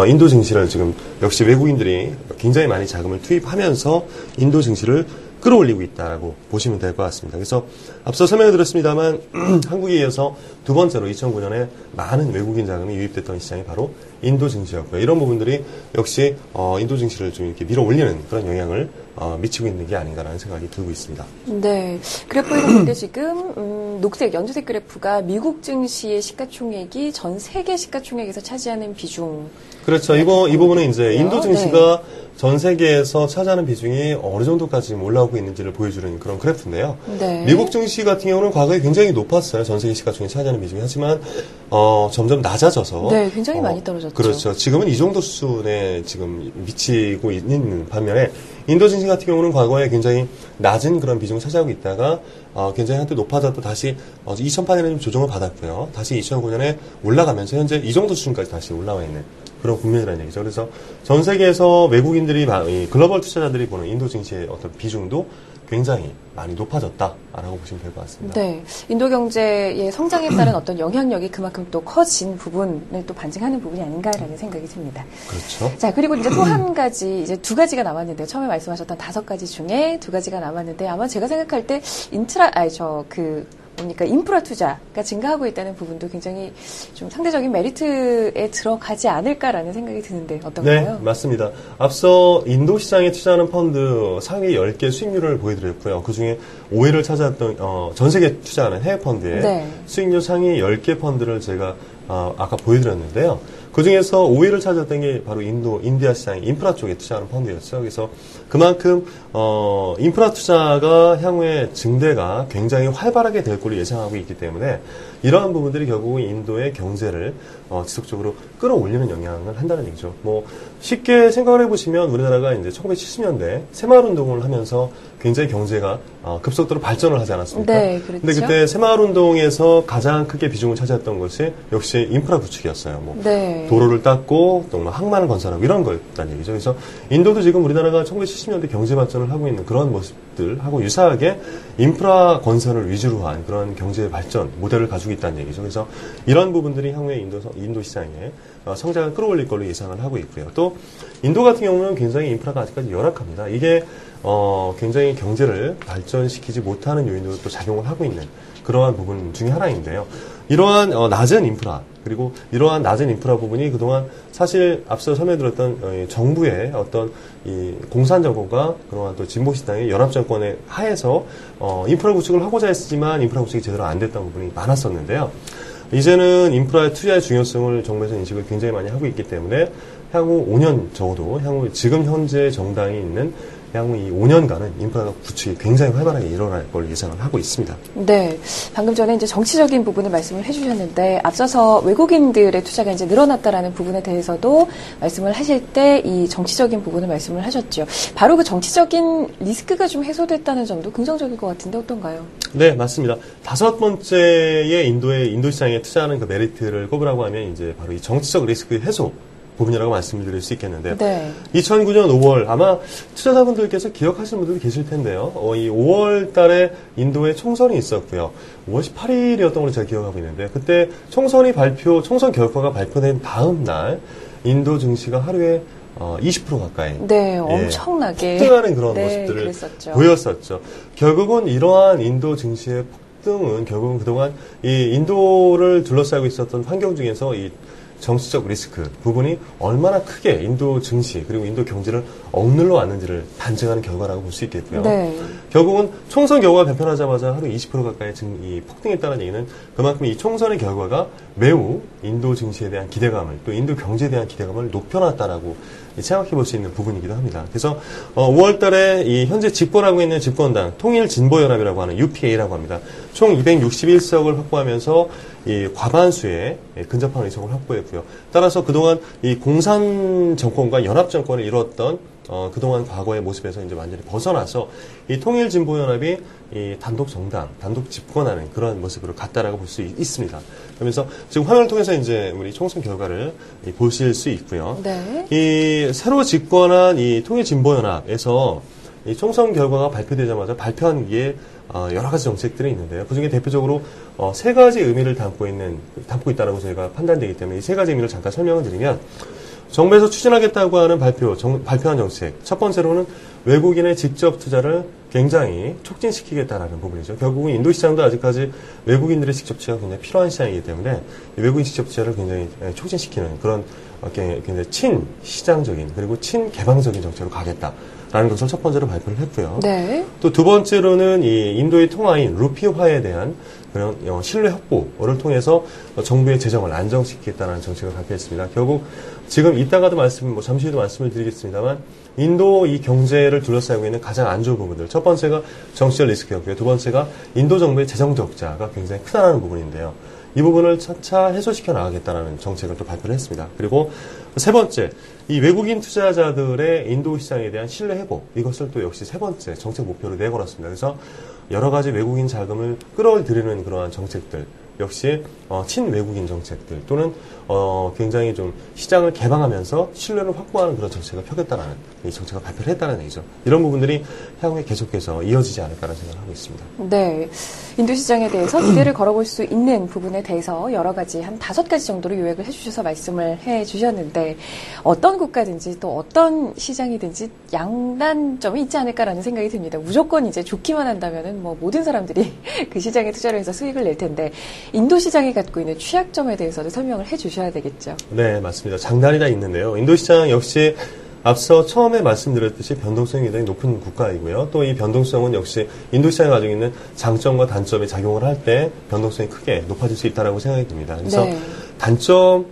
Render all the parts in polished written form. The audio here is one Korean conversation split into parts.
인도 증시를 지금 역시 외국인들이 굉장히 많이 자금을 투입하면서 인도 증시를 끌어올리고 있다라고 보시면 될 것 같습니다. 그래서 앞서 설명을 드렸습니다만 한국에 이어서 두 번째로 2009년에 많은 외국인 자금이 유입됐던 시장이 바로 인도 증시였고요. 이런 부분들이 역시 인도 증시를 좀 이렇게 밀어올리는 그런 영향을 미치고 있는 게 아닌가라는 생각이 들고 있습니다. 네, 그래프를 보는데 지금 녹색 연두색 그래프가 미국 증시의 시가총액이 전 세계 시가총액에서 차지하는 비중. 그렇죠. 이 부분은 이제 인도 증시가 네. 전 세계에서 차지하는 비중이 어느 정도까지 지금 올라오고 있는지를 보여주는 그런 그래프인데요. 네. 미국 증시 같은 경우는 과거에 굉장히 높았어요. 전 세계 시가총액이 차지하는 비중이. 하지만 점점 낮아져서 네, 굉장히 많이 떨어졌죠. 그렇죠. 지금은 이 정도 수준에 지금 미치고 있는 반면에 인도 증시 같은 경우는 과거에 굉장히 낮은 그런 비중을 차지하고 있다가 굉장히 한때 높아졌다 다시 2008년에 좀 조정을 받았고요. 다시 2009년에 올라가면서 현재 이 정도 수준까지 다시 올라와 있는 그런 국면이라는 얘기죠. 그래서 전 세계에서 외국인들이 글로벌 투자자들이 보는 인도 증시의 어떤 비중도 굉장히 많이 높아졌다라고 보시면 될 것 같습니다. 네, 인도 경제의 성장에 따른 어떤 영향력이 그만큼 또 커진 부분을 또 반증하는 부분이 아닌가라는 생각이 듭니다. 그렇죠. 자, 그리고 이제 또 한 가지, 이제 두 가지가 남았는데, 처음에 말씀하셨던 5가지 중에 2가지가 남았는데, 아마 제가 생각할 때 인프라 투자가 증가하고 있다는 부분도 굉장히 좀 상대적인 메리트에 들어가지 않을까라는 생각이 드는데 어떤가요? 네, 맞습니다. 앞서 인도 시장에 투자하는 펀드 상위 10개 수익률을 보여드렸고요. 그중에 5위를 차지했던 전 세계 투자하는 해외 펀드의 네. 수익률 상위 10개 펀드를 제가 아까 보여드렸는데요. 그 중에서 5위를 차지했던 게 바로 인디아 시장의 인프라 쪽에 투자하는 펀드였죠. 그래서 그만큼 인프라 투자가 향후에 증대가 굉장히 활발하게 될 걸로 예상하고 있기 때문에 이러한 부분들이 결국 인도의 경제를 지속적으로 끌어올리는 영향을 한다는 얘기죠. 뭐 쉽게 생각을 해보시면 우리나라가 이제 1970년대 새마을 운동을 하면서 굉장히 경제가 급속도로 발전을 하지 않았습니까? 네, 그렇죠. 근데 그때 새마을 운동에서 가장 크게 비중을 차지했던 것이 역시 인프라 구축이었어요. 뭐 네. 도로를 닦고 또 항만을 건설하고 이런 거였다는 얘기죠. 그래서 인도도 지금 우리나라가 1970년대 경제 발전을 하고 있는 그런 모습들하고 유사하게 인프라 건설을 위주로 한 그런 경제 발전 모델을 가지고 있다는 얘기죠. 그래서 이런 부분들이 향후에 인도 시장에 성장을 끌어올릴 걸로 예상을 하고 있고요. 또 인도 같은 경우는 굉장히 인프라가 아직까지 열악합니다. 이게 굉장히 경제를 발전시키지 못하는 요인으로 또 작용을 하고 있는 그러한 부분 중에 하나인데요. 이러한 낮은 인프라 그리고 이러한 낮은 인프라 부분이 그동안 사실 앞서 설명드렸던 정부의 어떤 이 공산 정권과 그러한 또 진보 신당의 연합 정권의 하에서 인프라 구축을 하고자 했지만 인프라 구축이 제대로 안 됐던 부분이 많았었는데요. 이제는 인프라의 투자의 중요성을 정부에서 인식을 굉장히 많이 하고 있기 때문에 향후 5년 적어도 향후 지금 현재 정당이 있는 향후 이 5년간은 인프라 구축이 굉장히 활발하게 일어날 걸 예상을 하고 있습니다. 네. 방금 전에 이제 정치적인 부분을 말씀을 해주셨는데, 앞서서 외국인들의 투자가 이제 늘어났다라는 부분에 대해서도 말씀을 하실 때 이 정치적인 부분을 말씀을 하셨죠. 바로 그 정치적인 리스크가 좀 해소됐다는 점도 긍정적일 것 같은데 어떤가요? 네, 맞습니다. 5번째의 인도 시장에 투자하는 그 메리트를 꼽으라고 하면 이제 바로 이 정치적 리스크 해소 부분이라고 말씀을 드릴 수 있겠는데요. 네. 2009년 5월 아마 투자자분들께서 기억하시는 분들도 계실 텐데요. 이 5월 달에 인도에 총선이 있었고요. 5월 18일이었던 걸로 제가 기억하고 있는데 그때 총선 결과가 발표된 다음 날 인도 증시가 하루에 20% 가까이 네, 엄청나게 폭등하는 그런 모습들을 그랬었죠. 보였었죠. 결국은 이러한 인도 증시의 폭등은 결국은 그동안 이 인도를 둘러싸고 있었던 환경 중에서 이 정치적 리스크 부분이 얼마나 크게 인도 증시 그리고 인도 경제를 억눌러 왔는지를 반증하는 결과라고 볼 수 있겠고요. 네. 결국은 총선 결과가 발표하자마자 하루 20% 가까이 이 폭등했다는 얘기는 그만큼 이 총선의 결과가 매우 인도 증시에 대한 기대감을 또 인도 경제에 대한 기대감을 높여놨다라고 생각해 볼 수 있는 부분이기도 합니다. 그래서 5월 달에 이 현재 집권하고 있는 집권당 통일진보연합이라고 하는 UPA라고 합니다. 총 261석을 확보하면서 이 과반수의 근접한 의석을 확보했고요. 따라서 그동안 이 공산 정권과 연합 정권을 이루었던 그동안 과거의 모습에서 이제 완전히 벗어나서 이 통일진보연합이 이 단독 정당, 단독 집권하는 그런 모습으로 갔다라고 볼 수 있습니다. 그러면서 지금 화면을 통해서 이제 우리 총선 결과를 보실 수 있고요. 네. 이 새로 집권한 이 통일진보연합에서 이 총선 결과가 발표되자마자 발표한 게 여러 가지 정책들이 있는데요. 그중에 대표적으로 3가지 의미를 담고 있다라고 저희가 판단되기 때문에 이 3가지 의미를 잠깐 설명을 드리면 정부에서 추진하겠다고 하는 발표한 정책. 첫 번째로는 외국인의 직접 투자를 굉장히 촉진시키겠다라는 부분이죠. 결국은 인도 시장도 아직까지 외국인들의 직접 투자가 굉장히 필요한 시장이기 때문에 외국인 직접 투자를 굉장히 촉진시키는 그런 굉장히 친시장적인 그리고 친개방적인 정책으로 가겠다라는 것을 첫 번째로 발표를 했고요. 네. 또 두 번째로는 이 인도의 통화인 루피화에 대한 그런 신뢰 확보를 통해서 정부의 재정을 안정시키겠다는 정책을 발표했습니다. 결국 지금 이따가도 잠시 후에도 말씀을 드리겠습니다만 인도 이 경제를 둘러싸고 있는 가장 안 좋은 부분들. 첫 번째가 정치적 리스크였고요. 두 번째가 인도 정부의 재정 적자가 굉장히 크다는 부분인데요. 이 부분을 차차 해소시켜 나가겠다는 정책을 또 발표를 했습니다. 그리고 세 번째, 이 외국인 투자자들의 인도 시장에 대한 신뢰 회복. 이것을 또 역시 세 번째 정책 목표로 내걸었습니다. 그래서 여러 가지 외국인 자금을 끌어들이는 그러한 정책들. 역시 친외국인 정책들 또는 굉장히 좀 시장을 개방하면서 신뢰를 확보하는 그런 정책을 펴겠다라는 이 정책을 발표를 했다는 얘기죠. 이런 부분들이 향후에 계속해서 이어지지 않을까라는 생각을 하고 있습니다. 네, 인도 시장에 대해서 기대를 걸어볼 수 있는 부분에 대해서 여러 가지 한 5가지 정도로 요약을 해주셔서 말씀을 해주셨는데 어떤 국가든지 또 어떤 시장이든지 양단점이 있지 않을까라는 생각이 듭니다. 무조건 이제 좋기만 한다면은 뭐 모든 사람들이 그 시장에 투자를 해서 수익을 낼 텐데. 인도 시장이 갖고 있는 취약점에 대해서도 설명을 해주셔야 되겠죠. 네, 맞습니다. 장단이 다 있는데요. 인도 시장 역시 앞서 처음에 말씀드렸듯이 변동성이 굉장히 높은 국가이고요. 또 이 변동성은 역시 인도 시장이 가지고 있는 장점과 단점이 작용을 할 때 변동성이 크게 높아질 수 있다고 생각이 듭니다. 그래서 네. 단점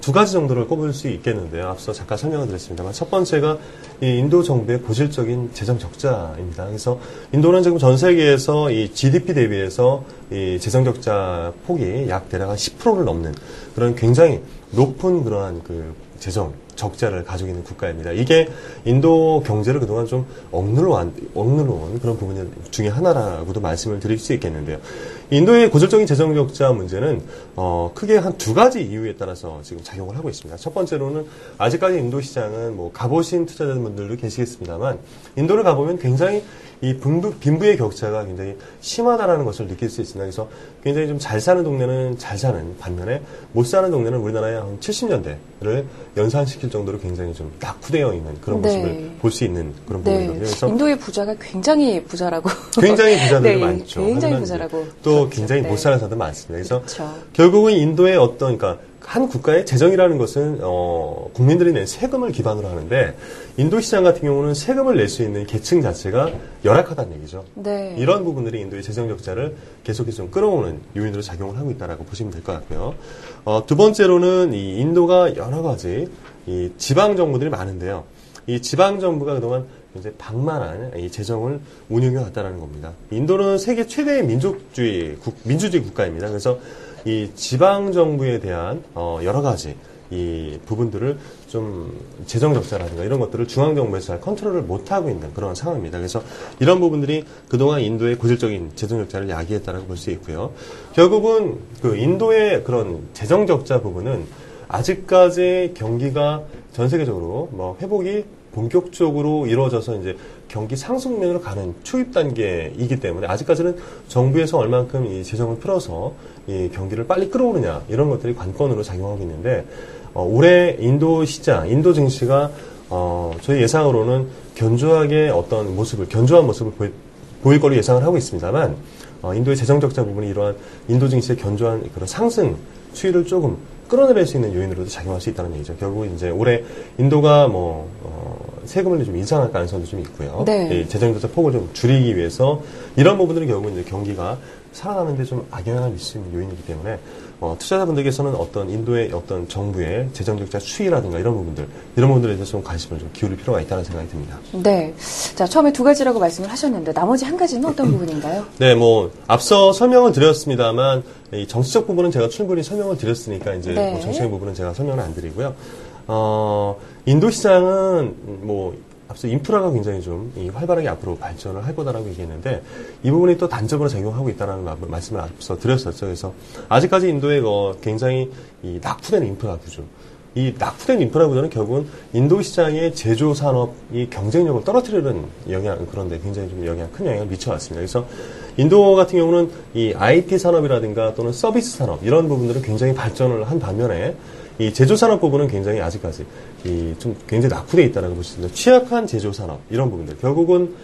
두 가지 정도를 꼽을 수 있겠는데요. 앞서 잠깐 설명을 드렸습니다만 첫 번째가 이 인도 정부의 고질적인 재정 적자입니다. 그래서 인도는 지금 전 세계에서 이 GDP 대비해서 이 재정 적자 폭이 약 대략 한 10%를 넘는 그런 굉장히 높은 그러한 그 재정 적자를 가지고 있는 국가입니다. 이게 인도 경제를 그동안 좀 억눌러온 그런 부분 중에 하나라고도 말씀을 드릴 수 있겠는데요. 인도의 고질적인 재정 적자 문제는 크게 한 2가지 이유에 따라서 지금 작용을 하고 있습니다. 첫 번째로는 아직까지 인도 시장은 뭐 가보신 투자자분들도 계시겠습니다만 인도를 가보면 굉장히 이 빈부의 격차가 굉장히 심하다라는 것을 느낄 수 있습니다. 그래서 굉장히 좀 잘 사는 동네는 잘 사는 반면에 못 사는 동네는 우리나라의 한 70년대를 연상시킬 정도로 굉장히 좀 낙후되어 있는 그런 네. 모습을 볼 수 있는 그런 부분이거든요. 그래서 인도의 부자가 굉장히 부자라고. 굉장히 부자들이 네, 많죠. 굉장히 부자라고. 또 그렇죠. 굉장히 네. 못 사는 사람도 많습니다. 그래서 그렇죠. 결국은 인도의 그러니까 한 국가의 재정이라는 것은 국민들이 낸 세금을 기반으로 하는데 인도 시장 같은 경우는 세금을 낼 수 있는 계층 자체가 열악하다는 얘기죠. 네. 이런 부분들이 인도의 재정 적자를 계속해서 좀 끌어오는 요인으로 작용을 하고 있다라고 보시면 될 것 같고요. 두 번째로는 이 인도가 여러 가지 이 지방 정부들이 많은데요. 이 지방 정부가 그동안 굉장히 방만한 이 재정을 운영해 왔다는 겁니다. 인도는 세계 최대의 민주주의 국가입니다. 그래서 이 지방 정부에 대한 여러 가지 이 부분들을 좀 재정 적자라든가 이런 것들을 중앙 정부에서 잘 컨트롤을 못 하고 있는 그런 상황입니다. 그래서 이런 부분들이 그동안 인도의 고질적인 재정 적자를 야기했다라고 볼 수 있고요. 결국은 그 인도의 그런 재정 적자 부분은 아직까지 경기가 전 세계적으로 뭐 회복이 본격적으로 이루어져서 이제 경기 상승면으로 가는 초입 단계이기 때문에 아직까지는 정부에서 얼만큼 이 재정을 풀어서 이 경기를 빨리 끌어오느냐 이런 것들이 관건으로 작용하고 있는데 올해 인도 시장, 인도 증시가 저희 예상으로는 견조한 모습을 보일 거로 예상을 하고 있습니다만 인도의 재정 적자 부분이 이러한 인도 증시의 견조한 그런 상승 추이를 조금 끌어내릴 수 있는 요인으로도 작용할 수 있다는 얘기죠. 결국 이제 올해 인도가 세금을 좀 인상할 가능성도 좀 있고요. 네. 이 재정적자 폭을 좀 줄이기 위해서 이런 부분들이 결국 이제 경기가 살아나는데 좀 악영향을 미칠 수 있는 요인이기 때문에 투자자분들께서는 인도의 어떤 정부의 재정적자 추이라든가 이런 부분들에 대해서 좀 관심을 좀 기울일 필요가 있다는 생각이 듭니다. 네. 자, 처음에 2가지라고 말씀을 하셨는데 나머지 한 가지는 어떤 부분인가요? 네, 앞서 설명을 드렸습니다만 이 정치적 부분은 제가 충분히 설명을 드렸으니까 이제 네. 정치적 부분은 제가 설명을 안 드리고요. 인도 시장은 앞서 인프라가 굉장히 좀 활발하게 앞으로 발전을 할 거다라고 얘기했는데 이 부분이 또 단점으로 작용하고 있다는 말씀을 앞서 드렸었죠. 그래서 아직까지 인도의 굉장히 이 낙후된 인프라 구조, 이 낙후된 인프라 구조는 결국은 인도 시장의 제조 산업이 경쟁력을 떨어뜨리는 그런데 굉장히 좀 큰 영향을 미쳐왔습니다. 그래서 인도 같은 경우는 이 IT 산업이라든가 또는 서비스 산업 이런 부분들은 굉장히 발전을 한 반면에 이 제조산업 부분은 굉장히 아직까지 좀 굉장히 낙후되어 있다고 볼 수 있습니다. 취약한 제조산업 이런 부분들 결국은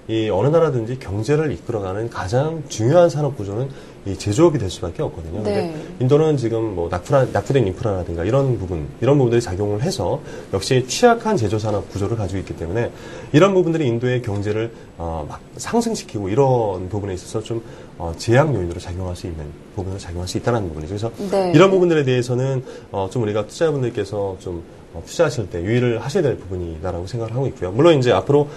이 어느 나라든지 경제를 이끌어가는 가장 중요한 산업 구조는 이 제조업이 될 수밖에 없거든요. 네. 근데 인도는 지금 뭐 낙후된 인프라라든가 이런 부분들이 작용을 해서 역시 취약한 제조산업 구조를 가지고 있기 때문에 이런 부분들이 인도의 경제를 막 상승시키고 이런 부분에 있어서 좀 제약 요인으로 작용할 수 있는 부분으로 작용할 수 있다는 부분이죠. 그래서 네. 이런 부분들에 대해서는 좀 우리가 투자자분들께서 좀 투자하실 때 유의를 하셔야 될 부분이다라고 생각을 하고 있고요. 물론 이제 앞으로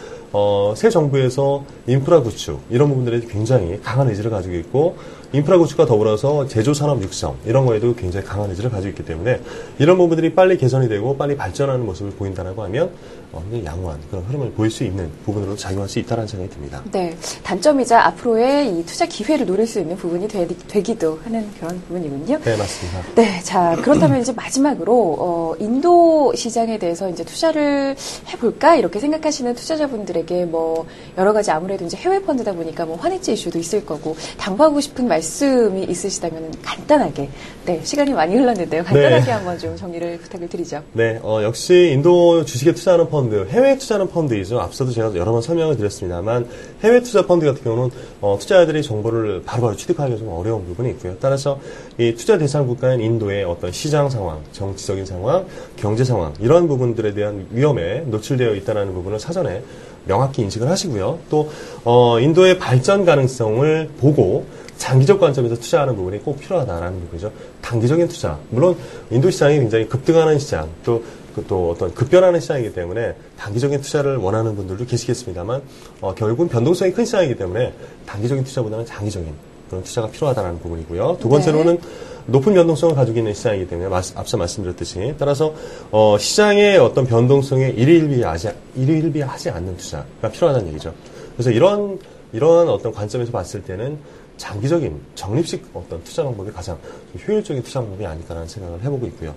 새 정부에서 인프라 구축 이런 부분들에 굉장히 강한 의지를 가지고 있고 인프라 구축과 더불어서 제조산업 육성 이런 거에도 굉장히 강한 의지를 가지고 있기 때문에 이런 부분들이 빨리 개선이 되고 빨리 발전하는 모습을 보인다라고 하면 굉장히 양호한 그런 흐름을 보일 수 있는 부분으로 작용할 수 있다는 생각이 듭니다. 네, 단점이자 앞으로의 이 투자 기회를 노릴 수 있는 부분이 되기도 하는 그런 부분이군요. 네, 맞습니다. 네, 자 그렇다면 이제 마지막으로 인도 시장에 대해서 이제 투자를 해볼까 이렇게 생각하시는 투자자분들에게 뭐 여러 가지 아무래도 이제 해외 펀드다 보니까 뭐 환해지 이슈도 있을 거고 당부하고 싶은 말씀이 있으시다면 간단하게 네 시간이 많이 흘렀는데요 간단하게 네. 한번 좀 정리를 부탁을 드리죠. 네, 역시 인도 주식에 투자하는 펀드, 해외 투자하는 펀드이죠. 앞서도 제가 여러 번 설명을 드렸습니다만 해외 투자 펀드 같은 경우는 투자자들이 정보를 바로바로 취득하기가 좀 어려운 부분이 있고요. 따라서 이 투자 대상 국가인 인도의 어떤 시장 상황, 정치적인 상황, 경제 상황 이런 부분들에 대한 위험에 노출되어 있다는 부분을 사전에 명확히 인식을 하시고요. 또 인도의 발전 가능성을 보고 장기적 관점에서 투자하는 부분이 꼭 필요하다라는 부분이죠. 단기적인 투자. 물론 인도 시장이 굉장히 급등하는 시장, 또 어떤 급변하는 시장이기 때문에 단기적인 투자를 원하는 분들도 계시겠습니다만 결국은 변동성이 큰 시장이기 때문에 단기적인 투자보다는 장기적인 그런 투자가 필요하다는 부분이고요. 두 번째로는 네. 높은 변동성을 가지고 있는 시장이기 때문에 앞서 말씀드렸듯이 따라서 시장의 어떤 변동성에 일희일비하지 않는 투자가 필요하다는 얘기죠. 그래서 이런 어떤 관점에서 봤을 때는 장기적인 적립식 어떤 투자 방법이 가장 효율적인 투자 방법이 아닐까라는 생각을 해보고 있고요.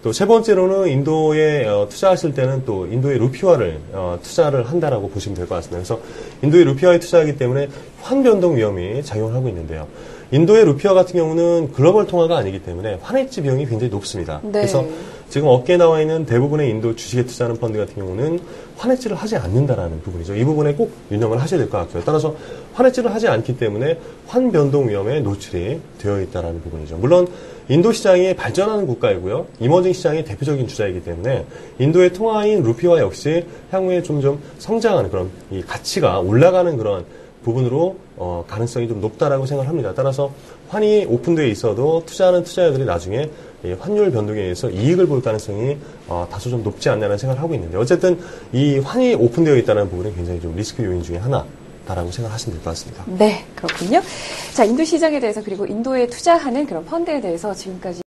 또 세 번째로는 인도에 투자하실 때는 또 인도의 루피화를 투자를 한다라고 보시면 될 것 같습니다. 그래서 인도의 루피화에 투자하기 때문에 환변동 위험이 작용을 하고 있는데요. 인도의 루피화 같은 경우는 글로벌 통화가 아니기 때문에 환해지 비용이 굉장히 높습니다. 네. 그래서 지금 업계에 나와 있는 대부분의 인도 주식에 투자하는 펀드 같은 경우는 환해지를 하지 않는다라는 부분이죠. 이 부분에 꼭 유념을 하셔야 될 것 같고요. 따라서 환해지를 하지 않기 때문에 환변동 위험에 노출이 되어 있다라는 부분이죠. 물론 인도 시장이 발전하는 국가이고요. 이머징 시장의 대표적인 주자이기 때문에 인도의 통화인 루피화 역시 향후에 좀 성장하는 그런 이 가치가 올라가는 그런 부분으로 가능성이 좀 높다라고 생각을 합니다. 따라서 환이 오픈되어 있어도 투자하는 투자자들이 나중에 환율 변동에 의해서 이익을 볼 가능성이 다소 좀 높지 않나라는 생각을 하고 있는데 어쨌든 이 환이 오픈되어 있다는 부분은 굉장히 좀 리스크 요인 중에 하나다라고 생각하시면 될 것 같습니다. 네, 그렇군요. 자, 인도 시장에 대해서 그리고 인도에 투자하는 그런 펀드에 대해서 지금까지